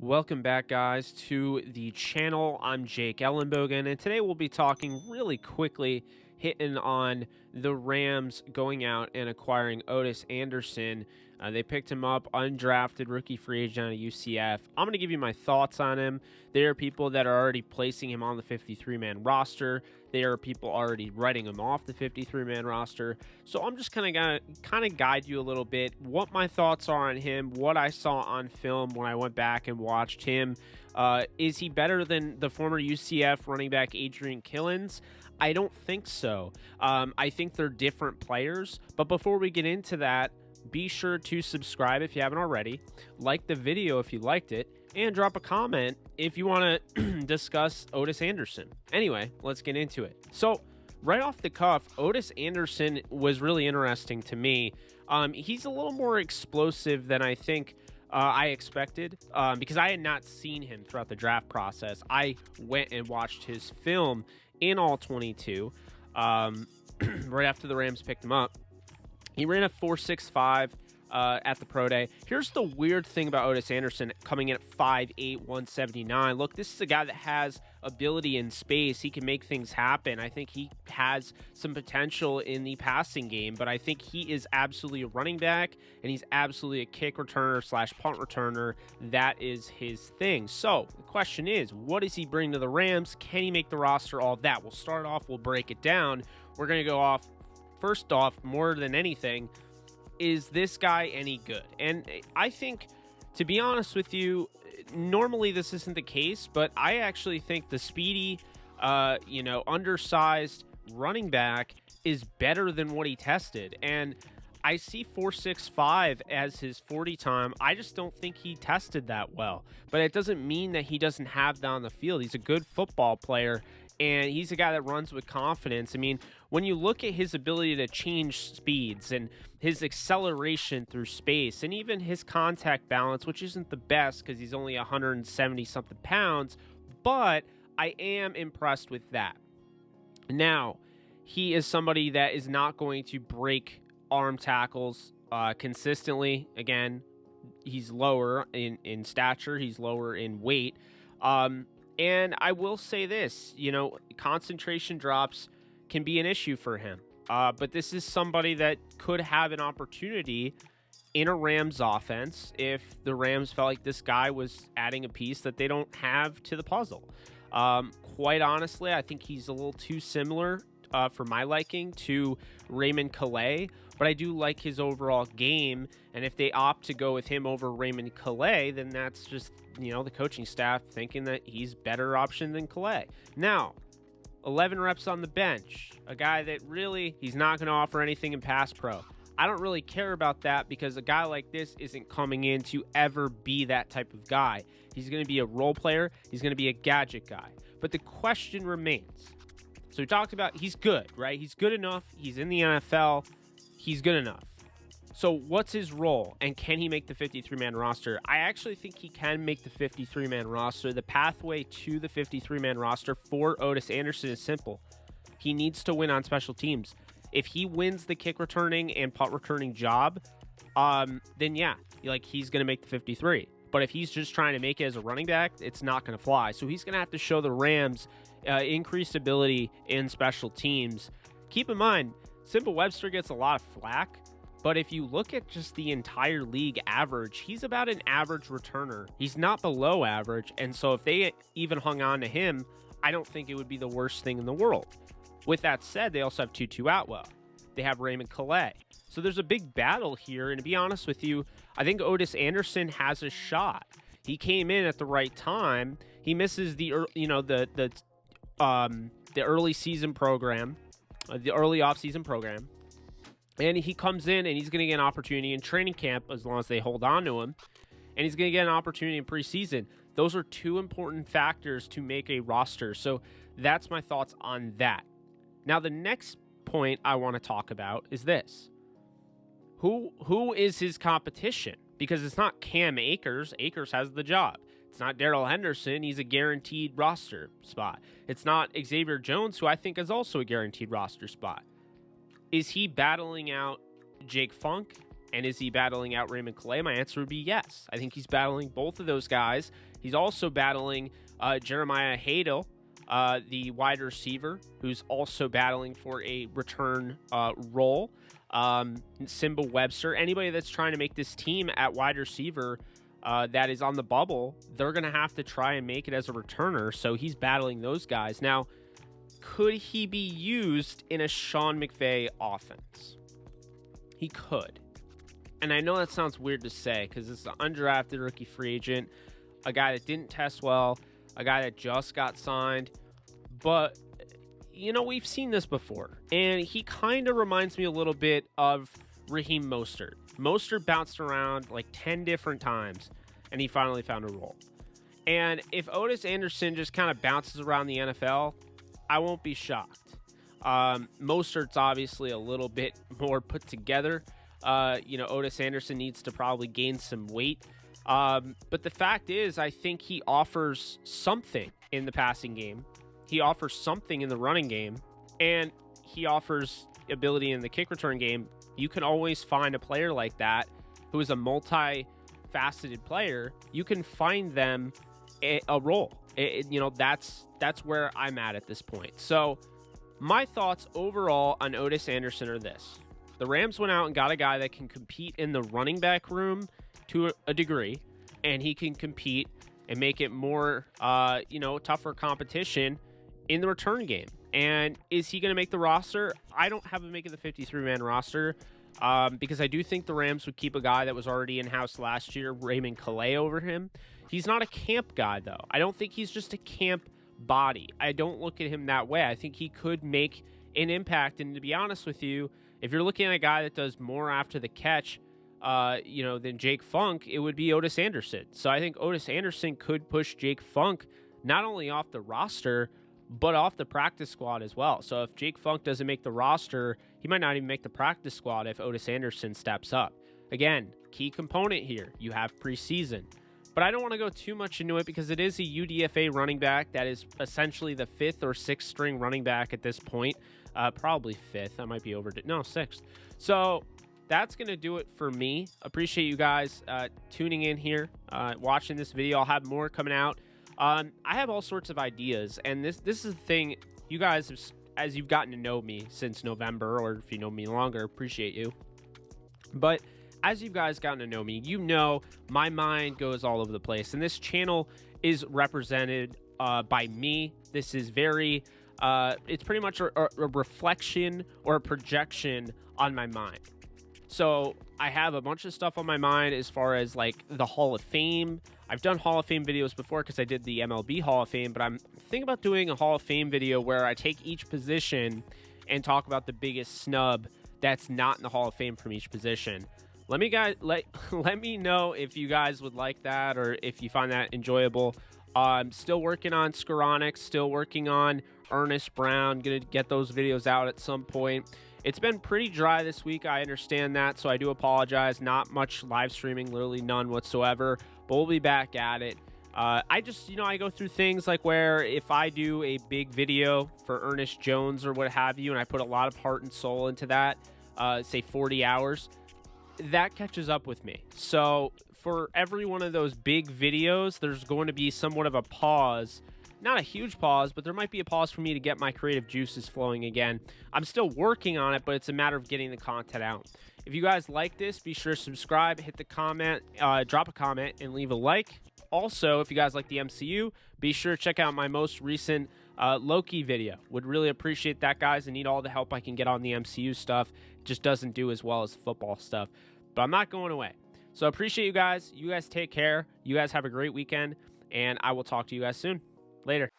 Welcome back, guys, to the channel. I'm Jake ELLENBOGEN, and today we'll be talking really quickly, hitting on the Rams going out and acquiring Otis Anderson. They picked him up, undrafted rookie free agent out of UCF. I'm going to give you my thoughts on him. There are people that are already placing him on the 53-man roster. There are people already writing him off the 53-man roster. So I'm just going to guide you a little bit, what my thoughts are on him, what I saw on film when I went back and watched him. Is he better than the former UCF running back Adrian Killins? I don't think so. I think they're different players. But before we get into that, be sure to subscribe if you haven't already, like the video if you liked it, and drop a comment if you want to discuss Otis Anderson. Anyway, let's get into it. So, right off the cuff, Otis Anderson was really interesting to me. He's a little more explosive than I think I expected, because I had not seen him throughout the draft process. I went and watched his film in all 22 right after the Rams picked him up. He ran a 4.65 at the pro day. Here's the weird thing about Otis Anderson coming in at 5'8", 179. Look, this is a guy that has ability in space. He can make things happen. I think he has some potential in the passing game, but I think he is absolutely a running back, and he's absolutely a kick returner / punt returner. That is his thing. So the question is, what does he bring to the Rams? Can he make the roster? All of that. We'll start off. We'll break it down. We're going to go off. First off, more than anything, is this guy any good? And I think, to be honest with you, normally this isn't the case, but I actually think the speedy, undersized running back is better than what he tested. And I see 4.65 as his 40 time. I just don't think he tested that well. But it doesn't mean that he doesn't have that on the field. He's a good football player, and he's a guy that runs with confidence. I mean, when you look at his ability to change speeds and his acceleration through space and even his contact balance, which isn't the best because he's only 170-something pounds, but I am impressed with that. Now, he is somebody that is not going to break arm tackles consistently. Again, he's lower in stature. He's lower in weight. And I will say this, concentration drops can be an issue for him. But this is somebody that could have an opportunity in a Rams offense if the Rams felt like this guy was adding a piece that they don't have to the puzzle. Quite honestly, I think he's a little too similar for my liking to Raymond Calais, but I do like his overall game. And if they opt to go with him over Raymond Calais, then that's just, the coaching staff thinking that he's better option than Calais. Now, 11 reps on the bench, a guy that really, he's not going to offer anything in pass pro. I don't really care about that because a guy like this isn't coming in to ever be that type of guy. He's going to be a role player. He's going to be a gadget guy. But the question remains. So we talked about he's good, right? He's good enough. He's in the NFL. He's good enough. So what's his role, and can he make the 53-man roster? I actually think he can make the 53-man roster. The pathway to the 53-man roster for Otis Anderson is simple. He needs to win on special teams. If he wins the kick returning and punt returning job, then yeah, he's going to make the 53. But if he's just trying to make it as a running back, it's not going to fly. So he's going to have to show the Rams increased ability in special teams. Keep in mind, Simple Webster gets a lot of flack. But if you look at just the entire league average, he's about an average returner. He's not below average. And so if they even hung on to him, I don't think it would be the worst thing in the world. With that said, they also have Tutu Atwell. They have Raymond Calais. So there's a big battle here. And to be honest with you, I think Otis Anderson has a shot. He came in at the right time. He misses the early season program, the early off-season program. And he comes in and he's going to get an opportunity in training camp as long as they hold on to him. And he's going to get an opportunity in preseason. Those are two important factors to make a roster. So that's my thoughts on that. Now, the next point I want to talk about is this. Who is his competition? Because it's not Cam Akers. Akers has the job. It's not Darrell Henderson. He's a guaranteed roster spot. It's not Xavier Jones, who I think is also a guaranteed roster spot. Is he battling out Jake Funk And is he battling out Raymond Calais? My answer would be yes. I think he's battling both of those guys. He's also battling Jeremiah Hadel, the wide receiver, who's also battling for a return role. Simba Webster, anybody that's trying to make this team at wide receiver that is on the bubble, they're going to have to try and make it as a returner. So he's battling those guys. Now, could he be used in a Sean McVay offense? He could. And I know that sounds weird to say because it's an undrafted rookie free agent, a guy that didn't test well, a guy that just got signed. But, you know, we've seen this before. And he kind of reminds me a little bit of Raheem Mostert. Mostert bounced around like 10 different times, and he finally found a role. And if Otis Anderson just kind of bounces around the NFL, I won't be shocked. Mostert's obviously a little bit more put together. Otis Anderson needs to probably gain some weight. But the fact is, I think he offers something in the passing game. He offers something in the running game, and he offers ability in the kick return game. You can always find a player like that who is a multi-faceted player. You can find them a role. That's where I'm at this point. So my thoughts overall on Otis Anderson are this. The Rams went out and got a guy that can compete in the running back room to a degree, and he can compete and make it more, tougher competition in the return game. And is he going to make the roster? I don't have him making the 53-man roster because I do think the Rams would keep a guy that was already in-house last year, Raymond Calais, over him. He's not a camp guy, though. I don't think he's just a camp body. I don't look at him that way. I think he could make an impact. And to be honest with you, if you're looking at a guy that does more after the catch, than Jake Funk, it would be Otis Anderson. So I think Otis Anderson could push Jake Funk not only off the roster, but off the practice squad as well. So if Jake Funk doesn't make the roster, he might not even make the practice squad if Otis Anderson steps up. Again, key component here, you have preseason. But I don't want to go too much into it because it is a UDFA running back that is essentially the 5th or 6th string running back at this point. Probably 5th. I might be over. No, 6th. So that's going to do it for me. Appreciate you guys tuning in here, watching this video. I'll have more coming out. I have all sorts of ideas, and this is the thing. You guys, as you've gotten to know me since November, or if you know me longer, appreciate you. But as you guys gotten to know me, you know my mind goes all over the place, and this channel is represented by me. This is very, it's pretty much a reflection or a projection on my mind. So I have a bunch of stuff on my mind as far as like the Hall of Fame. I've done Hall of Fame videos before because I did the MLB Hall of Fame, but I'm thinking about doing a Hall of Fame video where I take each position and talk about the biggest snub that's not in the Hall of Fame from each position. Let me know if you guys would like that or if you find that enjoyable. I'm still working on Skoronix, still working on Ernest Brown. Gonna get those videos out at some point. It's been pretty dry this week. I understand that, so I do apologize. Not much live streaming, literally none whatsoever, but we'll be back at it. I just, I go through things like where if I do a big video for Ernest Jones or what have you, and I put a lot of heart and soul into that, say 40 hours, that catches up with me. So for every one of those big videos, there's going to be somewhat of a pause. Not a huge pause, but there might be a pause for me to get my creative juices flowing again. I'm still working on it, but it's a matter of getting the content out. If you guys like this, be sure to subscribe, hit the comment, drop a comment, and leave a like. Also, if you guys like the MCU, be sure to check out my most recent Loki video. Would really appreciate that, guys. I need all the help I can get on the MCU stuff. It just doesn't do as well as football stuff. But I'm not going away. So I appreciate you guys. You guys take care. You guys have a great weekend, and I will talk to you guys soon. Later.